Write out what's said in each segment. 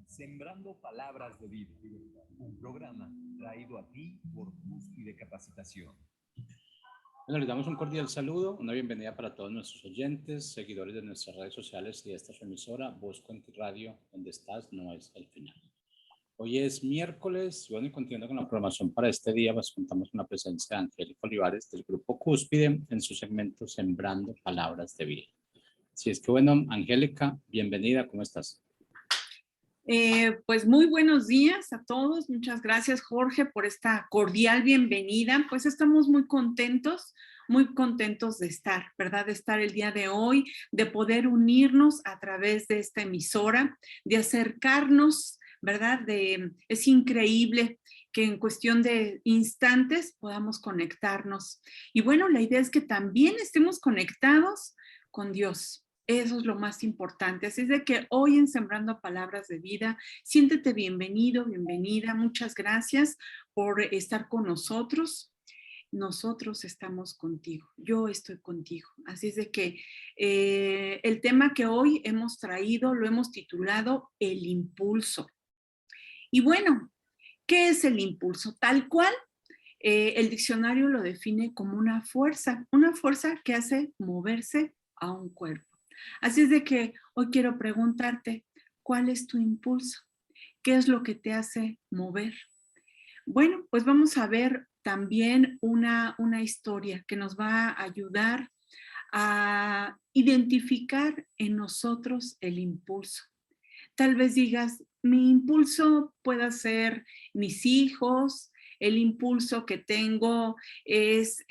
Sembrando Palabras de Vida, un programa traído a ti por Cúspide Capacitación. Bueno, les damos un cordial saludo, una bienvenida para todos nuestros oyentes, seguidores de nuestras redes sociales y de esta su emisora, Voz Cuenca Radio, donde estás no es el final. Hoy es miércoles, y bueno, y continuando con la programación para este día, pues contamos con la presencia de Angélica Olivares del Grupo Cúspide en su segmento Sembrando Palabras de Vida. Así es que bueno, Angélica, bienvenida, ¿cómo estás? Pues muy buenos días a todos. Muchas gracias, Jorge, por esta cordial bienvenida. Pues estamos muy contentos de estar, ¿verdad? De estar el día de hoy, de poder unirnos a través de esta emisora, de acercarnos, ¿verdad? Es increíble que en cuestión de instantes podamos conectarnos. Y bueno, la idea es que también estemos conectados con Dios. Eso es lo más importante. Así es de que hoy en Sembrando Palabras de Vida, siéntete bienvenido, bienvenida. Muchas gracias por estar con nosotros. Nosotros estamos contigo. Yo estoy contigo. Así es de que el tema que hoy hemos traído lo hemos titulado El Impulso. Y bueno, ¿qué es el impulso? Tal cual, el diccionario lo define como una fuerza que hace moverse a un cuerpo. Así es de que hoy quiero preguntarte, ¿cuál es tu impulso? ¿Qué es lo que te hace mover? Bueno, pues vamos a ver también una historia que nos va a ayudar a identificar en nosotros el impulso. Tal vez digas, mi impulso puede ser mis hijos, el impulso que tengo es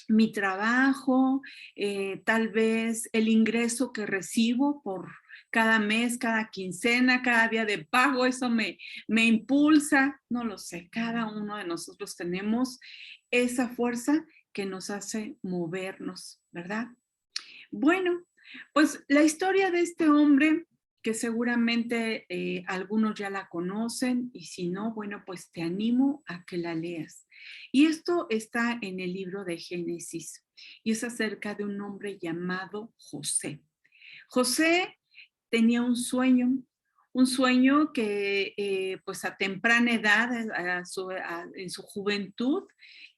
mi trabajo, tal vez el ingreso que recibo por cada mes, cada quincena, cada día de pago, eso me impulsa, no lo sé, cada uno de nosotros tenemos esa fuerza que nos hace movernos, ¿verdad? Bueno, pues la historia de este hombre, que seguramente algunos ya la conocen, y si no, bueno, pues te animo a que la leas. Y esto está en el libro de Génesis, y es acerca de un hombre llamado José. José tenía un sueño que pues a temprana edad, en su juventud,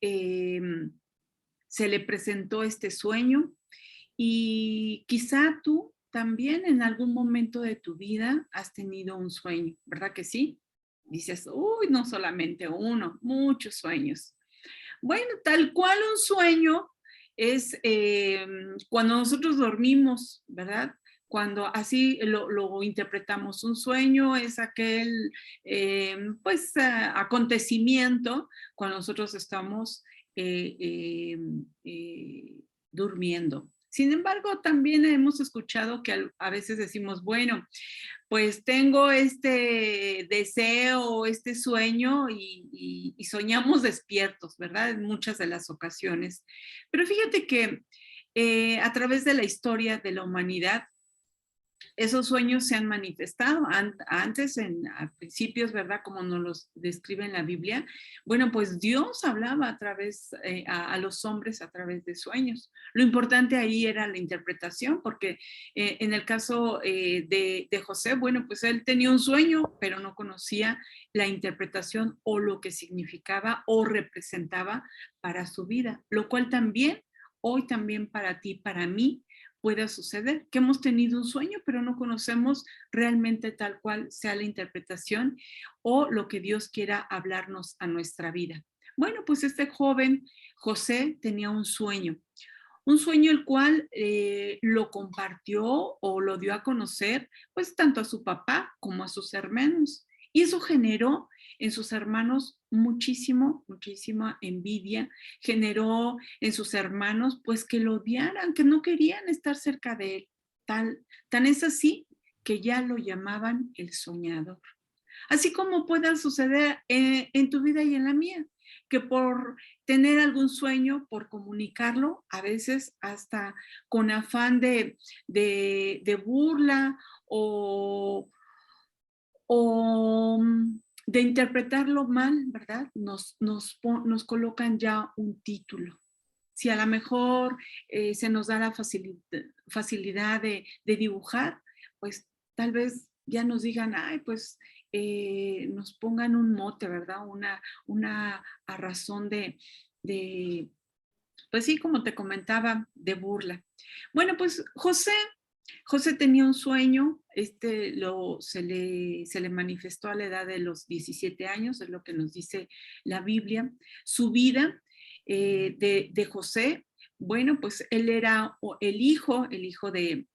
se le presentó este sueño. Y quizá tú también en algún momento de tu vida has tenido un sueño, ¿verdad que sí? Dices, uy, no solamente uno, muchos sueños. Bueno, tal cual un sueño es cuando nosotros dormimos, ¿verdad? Cuando así lo interpretamos, un sueño es aquel, acontecimiento cuando nosotros estamos durmiendo. Sin embargo, también hemos escuchado que a veces decimos, bueno, pues tengo este deseo, este sueño y soñamos despiertos, ¿verdad? En muchas de las ocasiones. Pero fíjate que a través de la historia de la humanidad, esos sueños se han manifestado antes, a principios, ¿verdad? Como nos los describe en la Biblia. Bueno, pues Dios hablaba a través, a los hombres a través de sueños. Lo importante ahí era la interpretación, porque en el caso de José, bueno, pues él tenía un sueño, pero no conocía la interpretación o lo que significaba o representaba para su vida, lo cual también, hoy también para ti, para mí, pueda suceder, que hemos tenido un sueño, pero no conocemos realmente tal cual sea la interpretación o lo que Dios quiera hablarnos a nuestra vida. Bueno, pues este joven José tenía un sueño el cual lo compartió o lo dio a conocer, pues tanto a su papá como a sus hermanos. Y eso generó en sus hermanos muchísima envidia, generó en sus hermanos pues que lo odiaran, que no querían estar cerca de él. Tan es así que ya lo llamaban el soñador. Así como pueda suceder en tu vida y en la mía, que por tener algún sueño, por comunicarlo, a veces hasta con afán de burla o de interpretarlo mal, ¿verdad? Nos colocan ya un título. Si a lo mejor se nos da la facilidad de dibujar, pues tal vez ya nos digan, ay, pues nos pongan un mote, ¿verdad? Una a razón de, pues sí, como te comentaba, de burla. Bueno, pues José tenía un sueño, se le manifestó a la edad de los 17 años, es lo que nos dice la Biblia. Su vida de José, bueno, pues él era el hijo de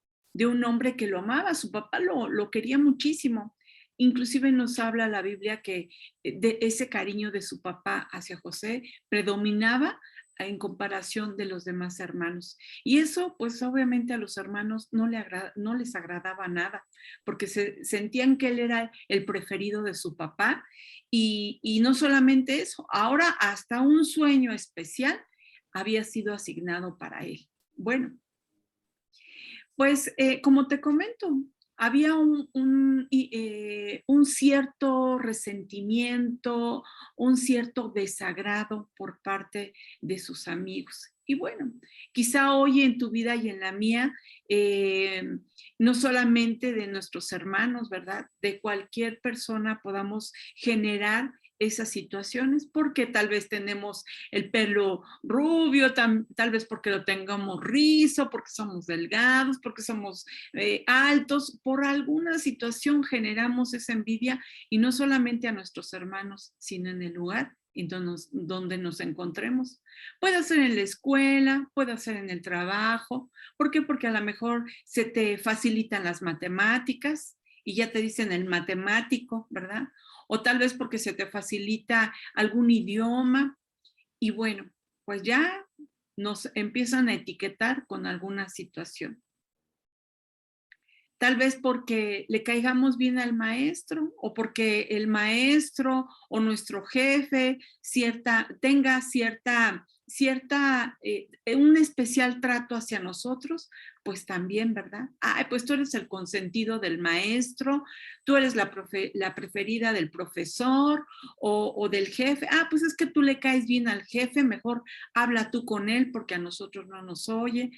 un hombre que lo amaba, su papá lo quería muchísimo. Inclusive nos habla la Biblia que de ese cariño de su papá hacia José predominaba en comparación de los demás hermanos. Y eso, pues obviamente a los hermanos no les agradaba nada, porque sentían que él era el preferido de su papá. Y no solamente eso, ahora hasta un sueño especial había sido asignado para él. Bueno, pues como te comento, había un cierto resentimiento, un cierto desagrado por parte de sus amigos. Y bueno, quizá hoy en tu vida y en la mía, no solamente de nuestros hermanos, ¿verdad? De cualquier persona podamos generar esas situaciones, porque tal vez tenemos el pelo rubio, tal vez porque lo tengamos rizo, porque somos delgados, porque somos altos, por alguna situación generamos esa envidia y no solamente a nuestros hermanos, sino en el lugar en donde nos encontremos. Puede ser en la escuela, puede ser en el trabajo. ¿Por qué? Porque a lo mejor se te facilitan las matemáticas y ya te dicen el matemático, ¿verdad? O tal vez porque se te facilita algún idioma y bueno, pues ya nos empiezan a etiquetar con alguna situación. Tal vez porque le caigamos bien al maestro o porque el maestro o nuestro jefe tenga un especial trato hacia nosotros, pues también, ¿verdad? Ay, pues tú eres el consentido del maestro, tú eres la preferida del profesor o del jefe. Ah, pues es que tú le caes bien al jefe, mejor habla tú con él porque a nosotros no nos oye.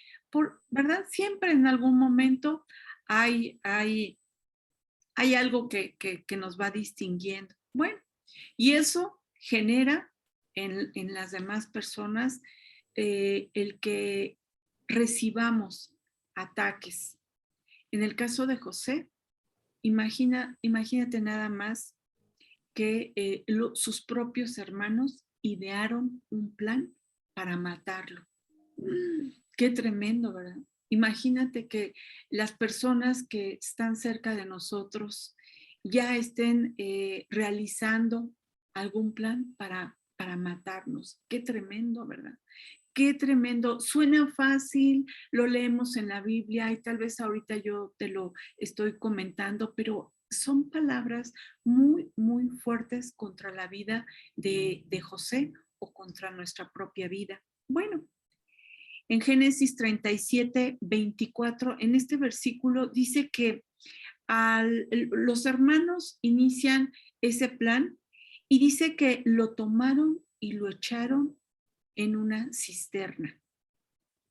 ¿Verdad? Siempre en algún momento hay, hay, hay algo que nos va distinguiendo. Bueno, y eso genera en las demás personas el que recibamos ataques. En el caso de José, imagínate nada más que sus propios hermanos idearon un plan para matarlo. Qué tremendo, ¿verdad? Imagínate que las personas que están cerca de nosotros ya estén realizando algún plan para matarnos. Qué tremendo, ¿verdad? Qué tremendo. Suena fácil, lo leemos en la Biblia y tal vez ahorita yo te lo estoy comentando, pero son palabras muy, muy fuertes contra la vida de José o contra nuestra propia vida. Bueno, en Génesis 37, 24, en este versículo dice que los hermanos inician ese plan y dice que lo tomaron y lo echaron en una cisterna.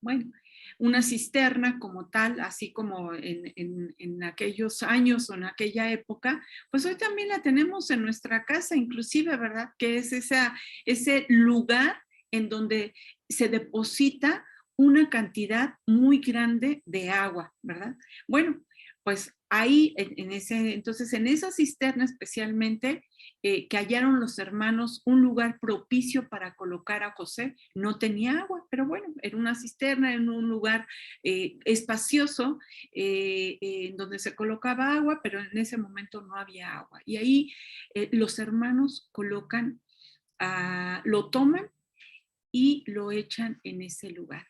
Bueno, una cisterna como tal, así como en aquellos años o en aquella época, pues hoy también la tenemos en nuestra casa, inclusive, ¿verdad? Que es ese lugar en donde se deposita una cantidad muy grande de agua, ¿verdad? Bueno, pues ahí, entonces en esa cisterna especialmente, que hallaron los hermanos un lugar propicio para colocar a José, no tenía agua, pero bueno, era una cisterna en un lugar espacioso en donde se colocaba agua, pero en ese momento no había agua. Y ahí los hermanos lo toman y lo echan en ese lugar.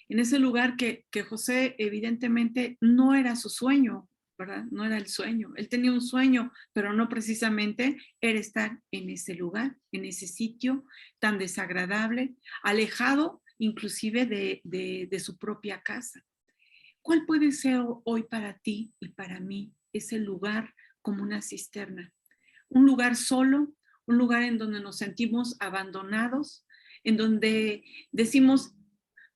En ese lugar que José evidentemente no era su sueño, ¿verdad? No era el sueño. Él tenía un sueño, pero no precisamente era estar en ese lugar, en ese sitio tan desagradable, alejado inclusive de su propia casa. ¿Cuál puede ser hoy para ti y para mí ese lugar como una cisterna? Un lugar solo, un lugar en donde nos sentimos abandonados, en donde decimos,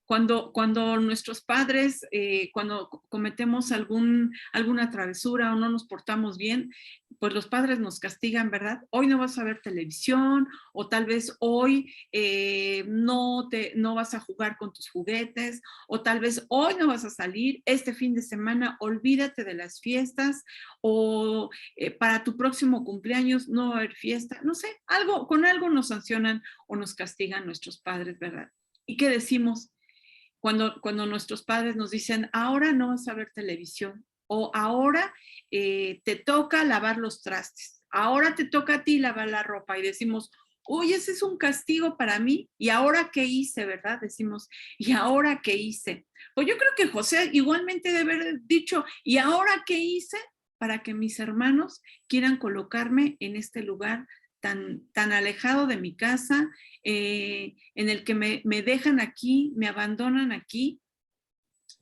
Cuando nuestros padres, cuando cometemos alguna travesura o no nos portamos bien, pues los padres nos castigan, ¿verdad? Hoy no vas a ver televisión, o tal vez hoy no vas a jugar con tus juguetes, o tal vez hoy no vas a salir, este fin de semana olvídate de las fiestas, o para tu próximo cumpleaños no va a haber fiesta, no sé, con algo nos sancionan o nos castigan nuestros padres, ¿verdad? ¿Y qué decimos? Cuando nuestros padres nos dicen, ahora no vas a ver televisión, o ahora te toca lavar los trastes, ahora te toca a ti lavar la ropa, y decimos, uy, ese es un castigo para mí, ¿y ahora qué hice, verdad? Decimos, ¿y ahora qué hice? Pues yo creo que José igualmente debe haber dicho, ¿y ahora qué hice? Para que mis hermanos quieran colocarme en este lugar tan alejado de mi casa, en el que me dejan aquí, me abandonan aquí,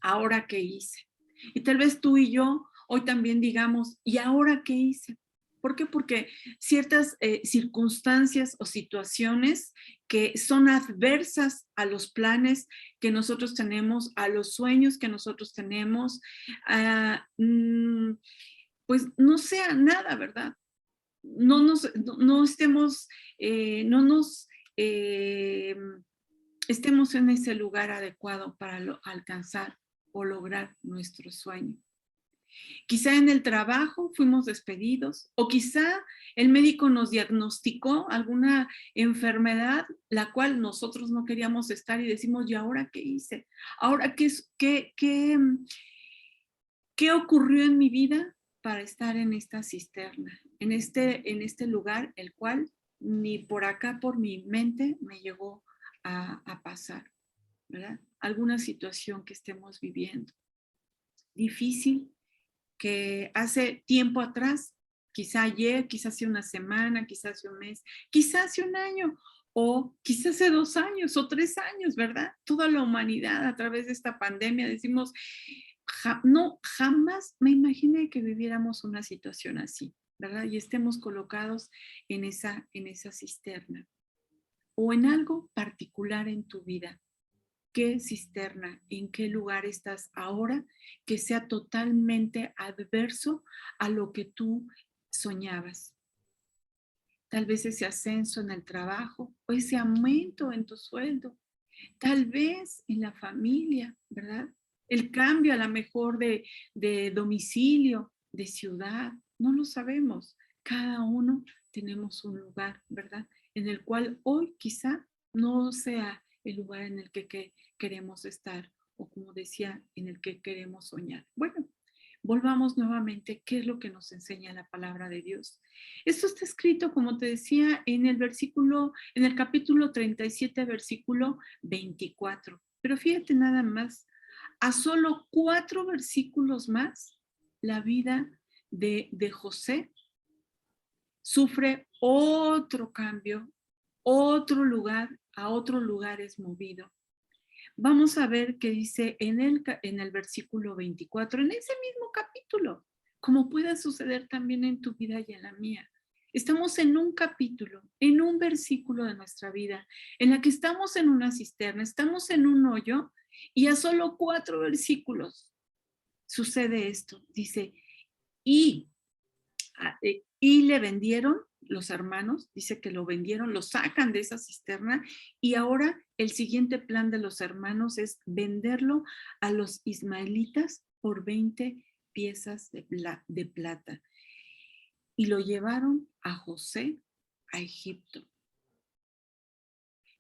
¿ahora qué hice? Y tal vez tú y yo hoy también digamos, ¿y ahora qué hice? ¿Por qué? Porque ciertas circunstancias o situaciones que son adversas a los planes que nosotros tenemos, a los sueños que nosotros tenemos, pues no sea nada, ¿verdad? No estemos, no nos estemos en ese lugar adecuado para alcanzar o lograr nuestro sueño. Quizá en el trabajo fuimos despedidos, o quizá el médico nos diagnosticó alguna enfermedad la cual nosotros no queríamos estar, y decimos, ¿y ahora qué hice? ¿Ahora qué ocurrió en mi vida para estar en esta cisterna, en este lugar, el cual ni por acá, por mi mente, me llegó a pasar, ¿verdad? Alguna situación que estemos viviendo difícil, que hace tiempo atrás, quizá ayer, quizá hace una semana, quizá hace un mes, quizá hace un año, o quizá hace 2 años o 3 años, ¿verdad? Toda la humanidad a través de esta pandemia decimos, no, jamás me imaginé que viviéramos una situación así, ¿verdad? Y estemos colocados en esa cisterna. O en algo particular en tu vida. ¿Qué cisterna, en qué lugar estás ahora que sea totalmente adverso a lo que tú soñabas? Tal vez ese ascenso en el trabajo o ese aumento en tu sueldo. Tal vez en la familia, ¿verdad? El cambio a lo mejor de domicilio, de ciudad, no lo sabemos. Cada uno tenemos un lugar, ¿verdad? En el cual hoy quizá no sea el lugar en el que queremos estar, o como decía, en el que queremos soñar. Bueno, volvamos nuevamente, ¿qué es lo que nos enseña la palabra de Dios? Esto está escrito, como te decía, en el capítulo 37, versículo 24. Pero fíjate nada más, a solo 4 versículos más, la vida de José sufre otro cambio, otro lugar, a otro lugar es movido. Vamos a ver qué dice en el versículo 24, en ese mismo capítulo, como puede suceder también en tu vida y en la mía. Estamos en un capítulo, en un versículo de nuestra vida, en la que estamos en una cisterna, estamos en un hoyo, y a solo 4 versículos sucede esto. Dice, y le vendieron los hermanos, dice que lo vendieron, lo sacan de esa cisterna, y ahora el siguiente plan de los hermanos es venderlo a los ismaelitas por 20 piezas de plata. Y lo llevaron a José a Egipto.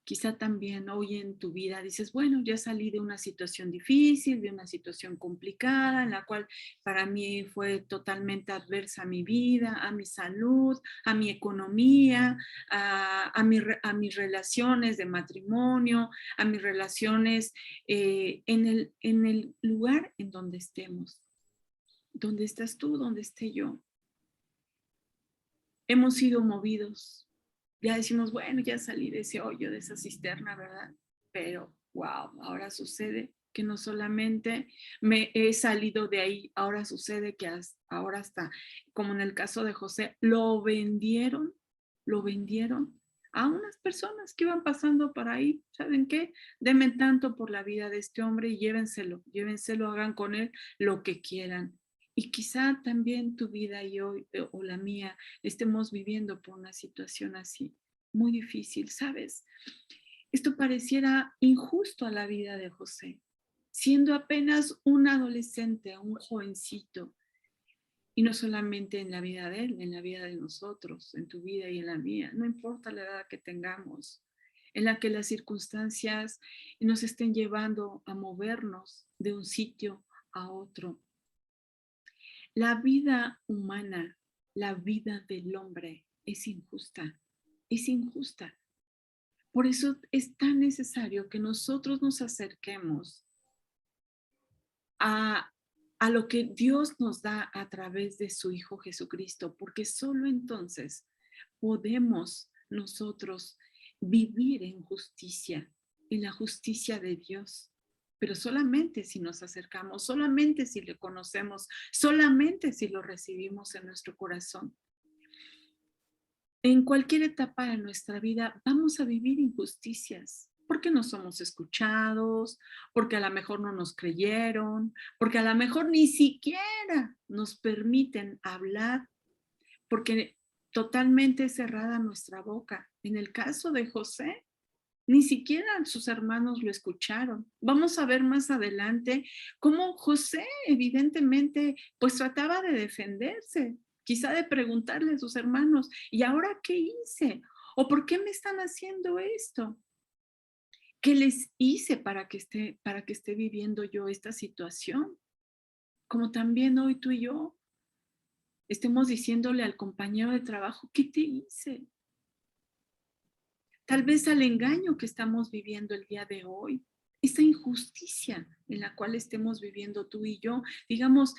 Quizá también hoy en tu vida dices, bueno, ya salí de una situación difícil, de una situación complicada, en la cual para mí fue totalmente adversa a mi vida, a mi salud, a mi economía, a mis relaciones de matrimonio, a mis relaciones en el lugar en donde estemos. ¿Dónde estás tú? ¿Dónde esté yo? Hemos sido movidos. Ya decimos, bueno, ya salí de ese hoyo, de esa cisterna, ¿verdad? Pero, wow, ahora sucede que no solamente me he salido de ahí, ahora sucede que ahora está, como en el caso de José, lo vendieron a unas personas que iban pasando por ahí. ¿Saben qué? Denme tanto por la vida de este hombre y llévenselo, hagan con él lo que quieran. Y quizá también tu vida y hoy, o la mía, estemos viviendo por una situación así, muy difícil, ¿sabes? Esto pareciera injusto a la vida de José, siendo apenas un adolescente, un jovencito, y no solamente en la vida de él, en la vida de nosotros, en tu vida y en la mía, no importa la edad que tengamos, en la que las circunstancias nos estén llevando a movernos de un sitio a otro. La vida humana, la vida del hombre es injusta, es injusta. Por eso es tan necesario que nosotros nos acerquemos a, a lo que Dios nos da a través de su Hijo Jesucristo, porque solo entonces podemos nosotros vivir en justicia, en la justicia de Dios. Pero solamente si nos acercamos, solamente si le conocemos, solamente si lo recibimos en nuestro corazón. En cualquier etapa de nuestra vida vamos a vivir injusticias, porque no somos escuchados, porque a lo mejor no nos creyeron, porque a lo mejor ni siquiera nos permiten hablar, porque totalmente cerrada nuestra boca. En el caso de José, ni siquiera sus hermanos lo escucharon. Vamos a ver más adelante cómo José evidentemente pues trataba de defenderse, quizá de preguntarle a sus hermanos, ¿y ahora qué hice? ¿O por qué me están haciendo esto? ¿Qué les hice para que esté viviendo yo esta situación? Como también hoy tú y yo estemos diciéndole al compañero de trabajo, ¿qué te hice? Tal vez al engaño que estamos viviendo el día de hoy, esa injusticia en la cual estemos viviendo tú y yo, digamos,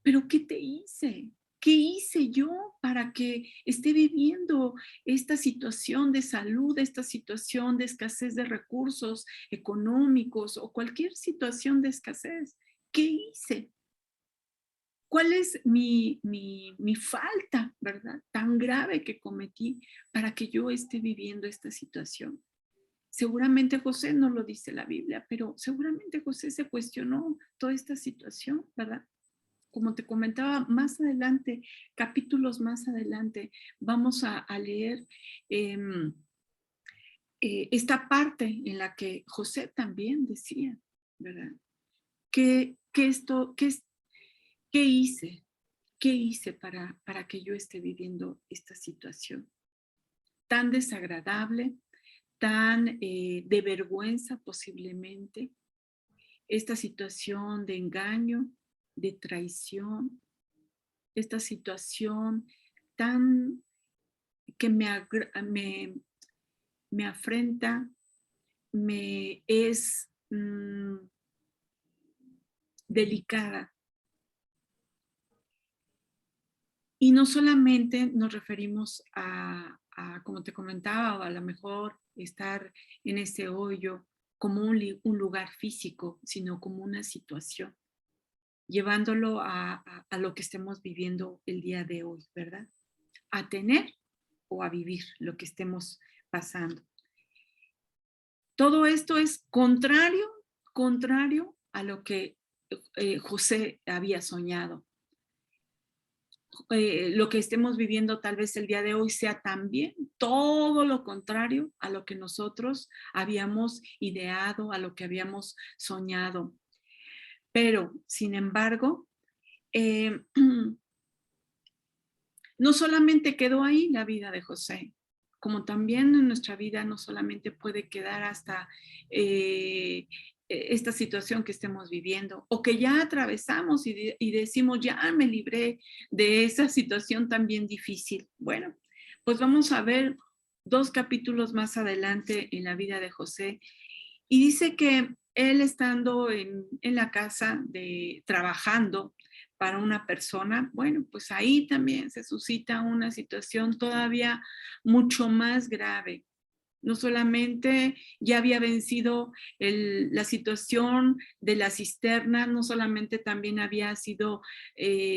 pero ¿qué te hice? ¿Qué hice yo para que esté viviendo esta situación de salud, esta situación de escasez de recursos económicos o cualquier situación de escasez? ¿Qué hice? ¿Cuál es mi falta, verdad? Tan grave que cometí para que yo esté viviendo esta situación. Seguramente José no lo dice la Biblia, pero seguramente José se cuestionó toda esta situación, ¿verdad? Como te comentaba, más adelante, capítulos más adelante, vamos a leer esta parte en la que José también decía, ¿verdad? ¿Qué hice? ¿Qué hice para que yo esté viviendo esta situación tan desagradable, tan de vergüenza posiblemente? Esta situación de engaño, de traición, esta situación tan que me afrenta, me es delicada. Y no solamente nos referimos como te comentaba, o a lo mejor estar en ese hoyo como un lugar físico, sino como una situación, llevándolo a lo que estemos viviendo el día de hoy, ¿verdad? A tener o a vivir lo que estemos pasando. Todo esto es contrario a lo que José había soñado. Lo que estemos viviendo tal vez el día de hoy sea también todo lo contrario a lo que nosotros habíamos ideado, a lo que habíamos soñado. Pero, sin embargo, no solamente quedó ahí la vida de José, como también en nuestra vida no solamente puede quedar hasta esta situación que estemos viviendo o que ya atravesamos y decimos, ya me libré de esa situación también difícil. Bueno, pues vamos a ver 2 capítulos más adelante en la vida de José y dice que él estando en la casa trabajando para una persona, bueno, pues ahí también se suscita una situación todavía mucho más grave. No solamente ya había vencido la situación de la cisterna, no solamente también había sido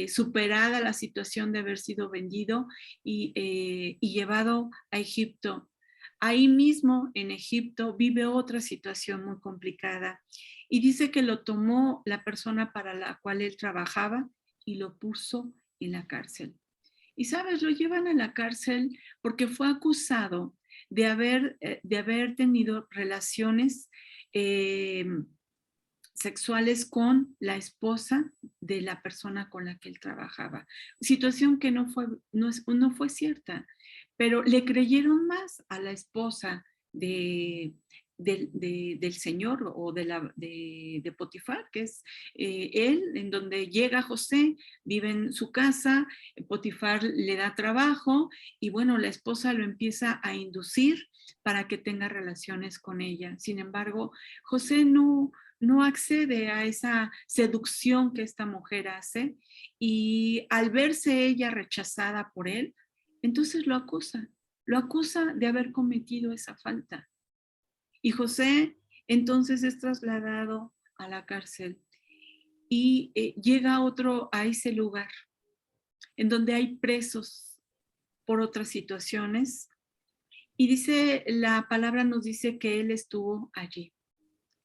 superada la situación de haber sido vendido y llevado a Egipto. ahí mismo en Egipto vive otra situación muy complicada y dice que lo tomó la persona para la cual él trabajaba y lo puso en la cárcel. Y sabes, lo llevan a la cárcel porque fue acusado de haber tenido relaciones eh, sexuales con la esposa de la persona con la que él trabajaba. Situación que no fue cierta, pero le creyeron más a la esposa del señor o de Potifar, que es él, en donde llega José, vive en su casa, Potifar le da trabajo y bueno, la esposa lo empieza a inducir para que tenga relaciones con ella. Sin embargo, José no accede a esa seducción que esta mujer hace y al verse ella rechazada por él, entonces lo acusa de haber cometido esa falta. Y José entonces es trasladado a la cárcel y llega a ese lugar en donde hay presos por otras situaciones y la palabra nos dice que él estuvo allí.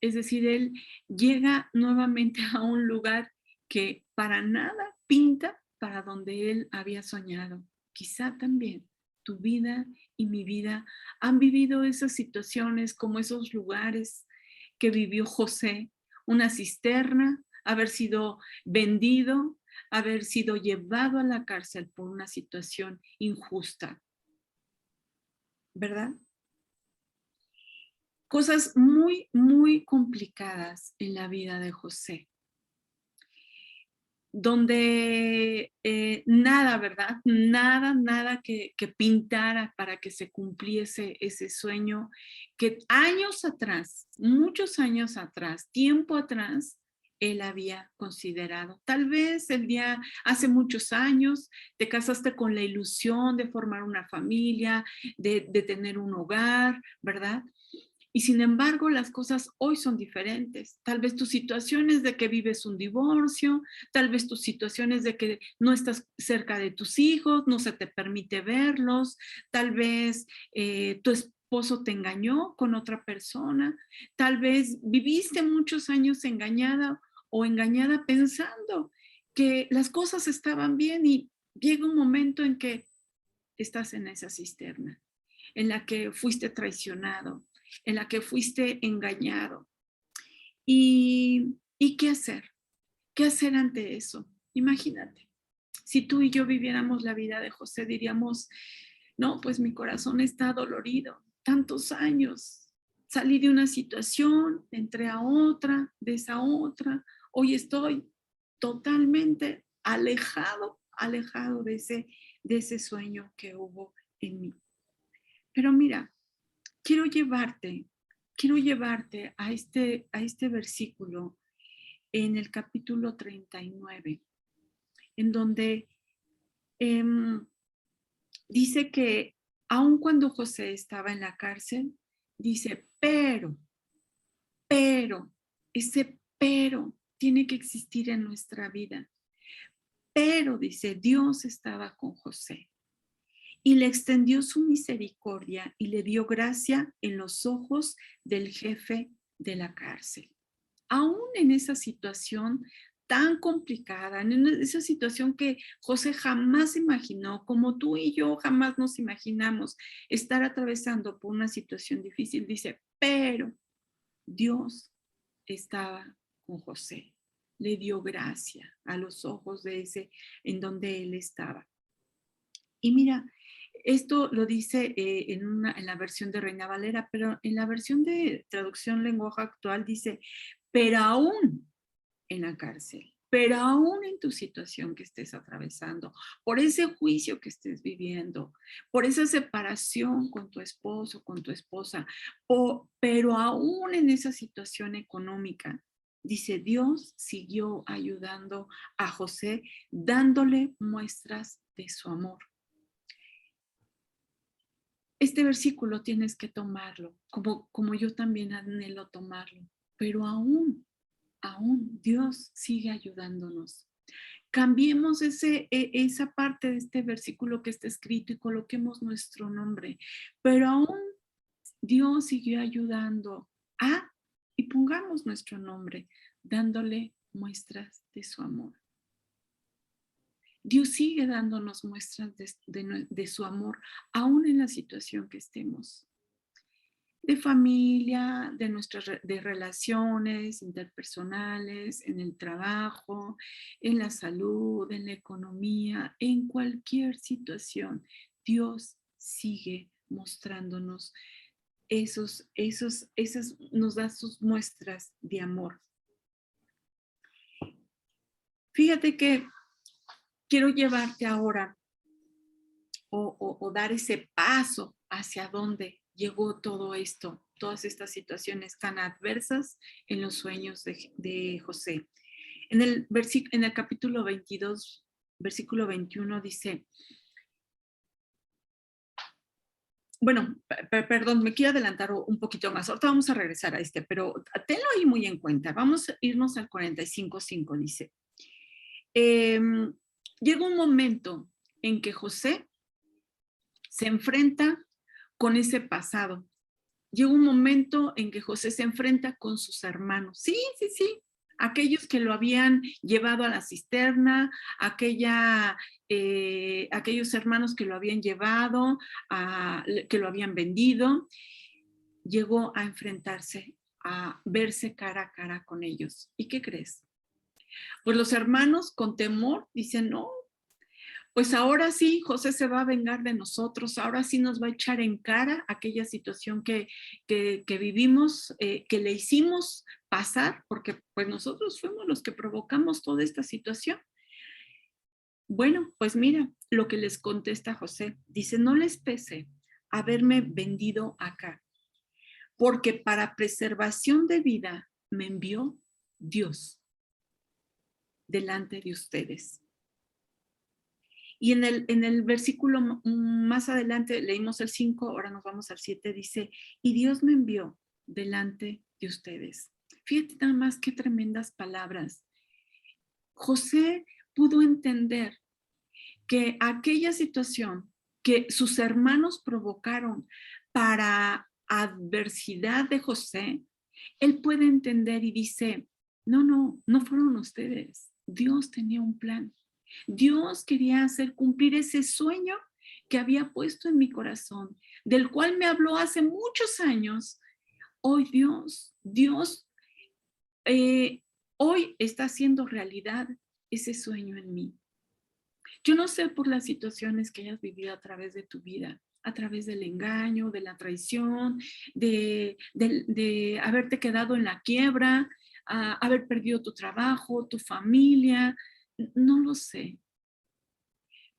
Es decir, él llega nuevamente a un lugar que para nada pinta para donde él había soñado. Quizá también tu vida y mi vida han vivido esas situaciones como esos lugares que vivió José, una cisterna, haber sido vendido, haber sido llevado a la cárcel por una situación injusta, ¿verdad? Cosas muy, muy complicadas en la vida de José, donde nada, ¿verdad? Nada que pintara para que se cumpliese ese sueño que años atrás, muchos años atrás, tiempo atrás, él había considerado. Tal vez hace muchos años, te casaste con la ilusión de formar una familia, de tener un hogar, ¿verdad? Y sin embargo, las cosas hoy son diferentes. Tal vez tu situación es de que vives un divorcio, tal vez tu situación es de que no estás cerca de tus hijos, no se te permite verlos, tal vez tu esposo te engañó con otra persona, tal vez viviste muchos años engañada o engañada pensando que las cosas estaban bien y llega un momento en que estás en esa cisterna, en la que fuiste traicionado, en la que fuiste engañado. ¿Y qué hacer? ¿Qué hacer ante eso? Imagínate, si tú y yo viviéramos la vida de José, diríamos, no, pues mi corazón está dolorido, tantos años, salí de una situación, entré a otra, de esa otra, hoy estoy totalmente alejado de ese sueño que hubo en mí. Pero mira, quiero llevarte a este versículo en el capítulo 39, en donde dice que aun cuando José estaba en la cárcel, dice, pero, ese pero tiene que existir en nuestra vida. Pero, dice, Dios estaba con José y le extendió su misericordia y le dio gracia en los ojos del jefe de la cárcel. Aún en esa situación tan complicada, en esa situación que José jamás imaginó, como tú y yo jamás nos imaginamos estar atravesando por una situación difícil, dice, pero Dios estaba con José, le dio gracia a los ojos de ese en donde él estaba. Y mira, esto lo dice en la versión de Reina Valera, pero en la versión de traducción lenguaje actual dice, pero aún en la cárcel, pero aún en tu situación que estés atravesando, por ese juicio que estés viviendo, por esa separación con tu esposo, con tu esposa, pero aún en esa situación económica, dice, Dios siguió ayudando a José, dándole muestras de su amor. Este versículo tienes que tomarlo, como yo también anhelo tomarlo, pero aún Dios sigue ayudándonos. Cambiemos esa parte de este versículo que está escrito y coloquemos nuestro nombre, pero aún Dios siguió ayudando y pongamos nuestro nombre, dándole muestras de su amor. Dios sigue dándonos muestras de su amor, aún en la situación que estemos. De familia, de relaciones interpersonales, en el trabajo, en la salud, en la economía, en cualquier situación. Dios sigue mostrándonos nos da sus muestras de amor. Fíjate que quiero llevarte ahora o dar ese paso hacia donde llegó todo esto, todas estas situaciones tan adversas en los sueños de José. En el capítulo 22, versículo 21 dice, bueno, perdón, me quiero adelantar un poquito más. Ahorita vamos a regresar a pero tenlo ahí muy en cuenta. Vamos a irnos al 45:5, dice. Llega un momento en que José se enfrenta con ese pasado. Llega un momento en que José se enfrenta con sus hermanos. Sí. Aquellos que lo habían llevado a la cisterna, aquellos hermanos que lo habían llevado, que lo habían vendido, llegó a enfrentarse, a verse cara a cara con ellos. ¿Y qué crees? Pues los hermanos con temor dicen, no, pues ahora sí, José se va a vengar de nosotros, ahora sí nos va a echar en cara aquella situación que vivimos, que le hicimos pasar, porque pues nosotros fuimos los que provocamos toda esta situación. Bueno, pues mira lo que les contesta José. Dice, no les pese haberme vendido acá, porque para preservación de vida me envió Dios delante de ustedes. Y en el versículo más adelante, leímos el 5, ahora nos vamos al 7, dice, y Dios me envió delante de ustedes. Fíjate nada más qué tremendas palabras. José pudo entender que aquella situación que sus hermanos provocaron para adversidad de José, él puede entender y dice, no fueron ustedes. Dios tenía un plan. Dios quería hacer cumplir ese sueño que había puesto en mi corazón, del cual me habló hace muchos años. Hoy hoy está haciendo realidad ese sueño en mí. Yo no sé por las situaciones que hayas vivido a través de tu vida, a través del engaño, de la traición, de haberte quedado en la quiebra, haber perdido tu trabajo, tu familia, no lo sé.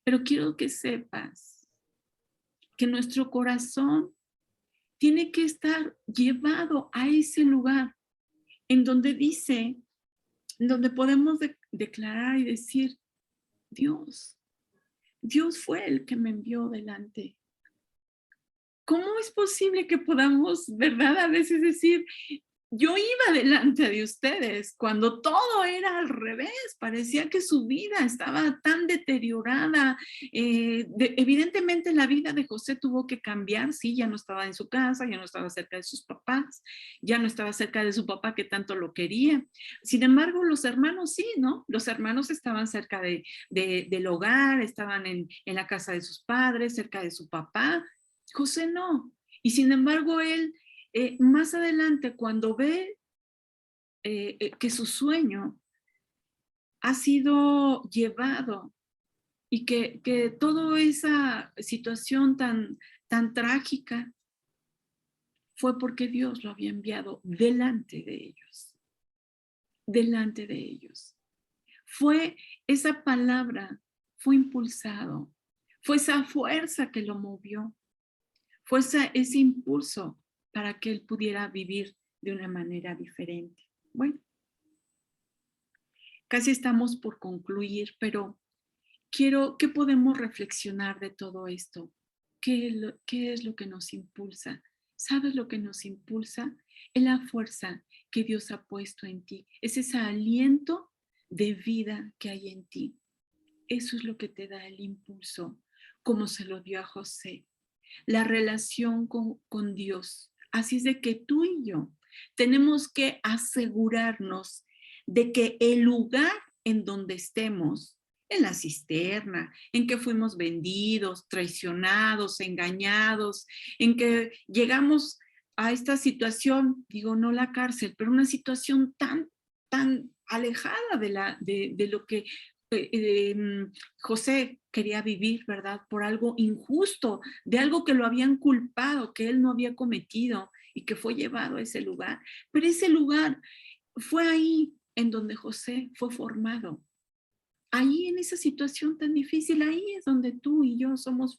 Pero quiero que sepas que nuestro corazón tiene que estar llevado a ese lugar en donde dice, en donde podemos declarar y decir, Dios fue el que me envió delante. ¿Cómo es posible que podamos, verdad, a veces decir, yo iba delante de ustedes cuando todo era al revés? Parecía que su vida estaba tan deteriorada. Evidentemente la vida de José tuvo que cambiar. Sí, ya no estaba en su casa, ya no estaba cerca de sus papás, ya no estaba cerca de su papá que tanto lo quería. Sin embargo, los hermanos sí, ¿no? Los hermanos estaban cerca del hogar, estaban en la casa de sus padres, cerca de su papá. José no. Y sin embargo, él más adelante, cuando ve que su sueño ha sido llevado y que toda esa situación tan trágica fue porque Dios lo había enviado delante de ellos. Delante de ellos. Fue esa palabra, fue impulsado. Fue esa fuerza que lo movió. Fue ese impulso para que él pudiera vivir de una manera diferente. Bueno, casi estamos por concluir, pero ¿qué podemos reflexionar de todo esto? ¿Qué es lo que nos impulsa? ¿Sabes lo que nos impulsa? Es la fuerza que Dios ha puesto en ti. Es ese aliento de vida que hay en ti. Eso es lo que te da el impulso, como se lo dio a José. La relación con Dios, Así es de que tú y yo tenemos que asegurarnos de que el lugar en donde estemos, en la cisterna, en que fuimos vendidos, traicionados, engañados, en que llegamos a esta situación, digo, no la cárcel, pero una situación tan alejada de lo que José quería vivir, ¿verdad? Por algo injusto, de algo que lo habían culpado, que él no había cometido y que fue llevado a ese lugar. Pero ese lugar fue ahí en donde José fue formado. Ahí en esa situación tan difícil, ahí es donde tú y yo somos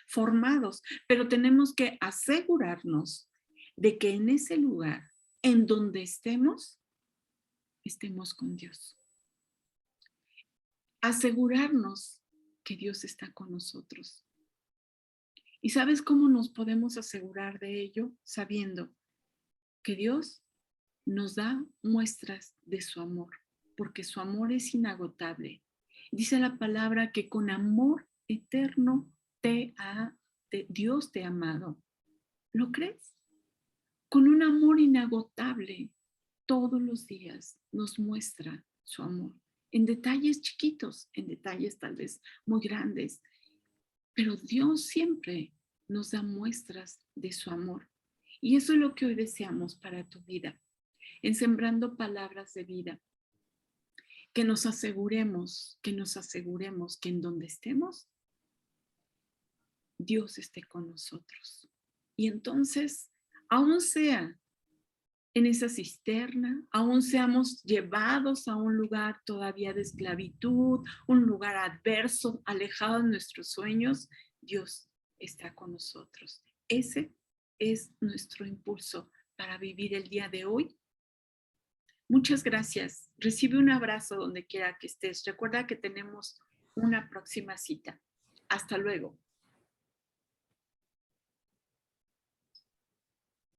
formados, pero tenemos que asegurarnos de que en ese lugar, en donde estemos con Dios. Asegurarnos que Dios está con nosotros. ¿Y sabes cómo nos podemos asegurar de ello? Sabiendo que Dios nos da muestras de su amor, porque su amor es inagotable. Dice la palabra que con amor eterno Dios te ha amado. ¿Lo crees? Con un amor inagotable, todos los días nos muestra su amor. En detalles chiquitos, en detalles tal vez muy grandes, pero Dios siempre nos da muestras de su amor. Y eso es lo que hoy deseamos para tu vida, en Sembrando Palabras de Vida, que nos aseguremos que en donde estemos, Dios esté con nosotros. Y entonces, aún sea en esa cisterna, aún seamos llevados a un lugar todavía de esclavitud, un lugar adverso, alejado de nuestros sueños, Dios está con nosotros. Ese es nuestro impulso para vivir el día de hoy. Muchas gracias. Recibe un abrazo donde quiera que estés. Recuerda que tenemos una próxima cita. Hasta luego.